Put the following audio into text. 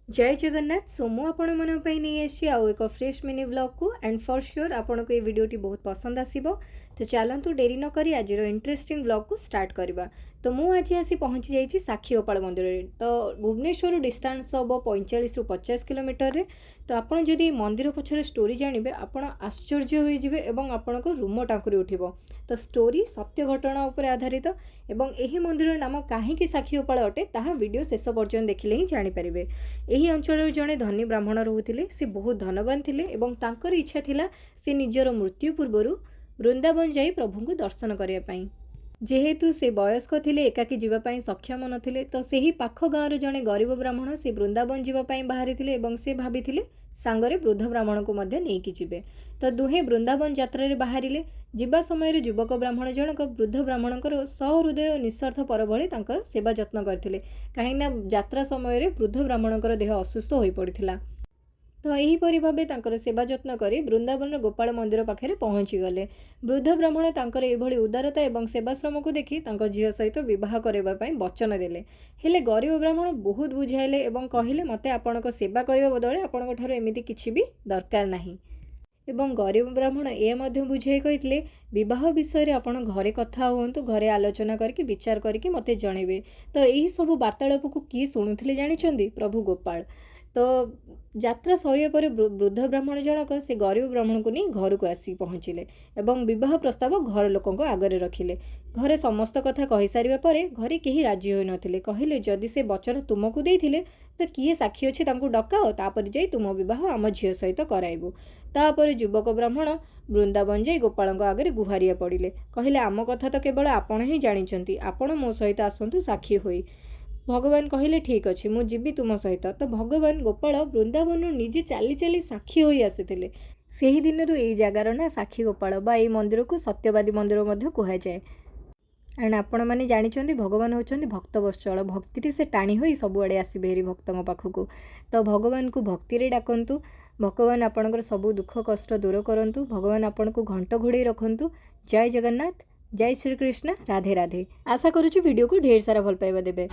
जय जगन्नाथ। सो मु आपण मन नहीं आसी आउ एक फ्रेश मिनी ब्लॉग को एंड फॉर श्योर आपन को ये वीडियोटी बहुत पसंद आसीबो। तो चलतु डेरी न करी आज इंटरेस्टिंग ब्लॉग को स्टार्ट करवा। तो मु आज आसी पहुँची जाइए साक्षीगोपाल मंदिर में। तो भुवनेश्वर डिस्टेंस हम 45 ରୁ 50 किलोमीटर रे। तो आपन जदि मंदिर पछर स्टोरी जानवे आपन आश्चर्य हो जिवे एवं आपन को रूम टांकुरी उठिबो। तो स्टोरी सत्य घटना उपर आधारित एवं एही मंदिर नाम कहीं साक्षीगोपाल अटे ताहा वीडियो शेष पर्यंत देखिले ही जानि परिबे। एही अंचल जड़े धनी ब्राह्मण रोते से बहुत धनवान थे और तांकर इच्छा थिला से निजर मृत्यु पूर्वर वृंदावन जाई प्रभु को दर्शन करने। जेहेतु से वयस्क थिले एकाकी जीवाई सक्षम नथिले तो सेही पाख गाँव जड़े गरीब ब्राह्मण से वृंदावन जीवाई बाहरी थे से भाभी सांगरे वृद्ध ब्राह्मण को मध्य नहीं जिबे। तो दुहे वृंदावन यात्रा बाहरिले। जीवा समय युवक ब्राह्मण जनक वृद्ध ब्राह्मणकर सहृदय निस्वार्थ पर भली तांकर सेवा जत्न करथिले। कहीं यात्रा समय वृद्ध ब्राह्मणकर देह असुस्थ हो पड़ता। तो यहीपरि भाव तांकर सेवा जत्न करी वृंदावन गोपाल मंदिर पाखे पहुँची गले। वृद्ध ब्राह्मण तांकर एभली उदारता एवं सेवाश्रम को देखि तांकर झील सहित विवाह करबा पई वचन देले। हेले गरीब ब्राह्मण बहुत बुझाइले एवं कहिले मते आपणक सेवा करबा बदले आपणक ठारो एमिति किछि भी दरकार नाही। एवं गरीब ब्राह्मण ए मध्य बुझाई कहितले विवाह विषय आपण घरे कथा हुंतु, घरे आलोचना करके विचार करके मते जणेबे। तो यही सब वार्तालाप को किए शुणुथिले जानिछंदी प्रभु गोपाल। तो यात्रा सरिया पर वृद्ध ब्राह्मण जनक से गरीब ब्राह्मण को नहीं घर को आसी पहुँचिले एवं विवाह प्रस्ताव घर लोकों आगे रखिले। घरे समस्त कथा कही सारिबा परे घरे केही राजी होई नथिले। कहिले जदि से वचन तुमको देइथिले तो किए साक्षी अछि तांको डकाओ, तापर जाई तुम विवाह आम झील सहित कराइबु। तापर युवक ब्राह्मण वृंदावन जाई गोपाल आगे गुहारिया पड़िले। कहिले आम कथा तो केवल आपण ही जानिछंती, आपण मो सहित आसंतु साक्षी होई। भगवान कहिले ठीक अच्छे मु जीवी तुम सहित। तो भगवान गोपाल वृंदावन निजे चली चली साक्षी हो आसी। से ही दिन यही जगार ना साक्षी गोपाल बा ये मंदिर को सत्यवादी मंदिर कहुए। एंड आपण मैंने जानते भगवान होचंदी भक्त वत्सल। भक्ति से टाणी हो सबुआड़े आसबे हेरी भक्तों पाखक। तो भगवान को भक्ति डाकतु। भगवान आपणकर सब दुख कष्ट दूर करंतु। भगवान आपण को घंट घोड़े रखंतु। जय जगन्नाथ, जय श्री कृष्ण, राधे राधे। आशा करुछु वीडियो को ढेर सारा भल पाइबा देबे।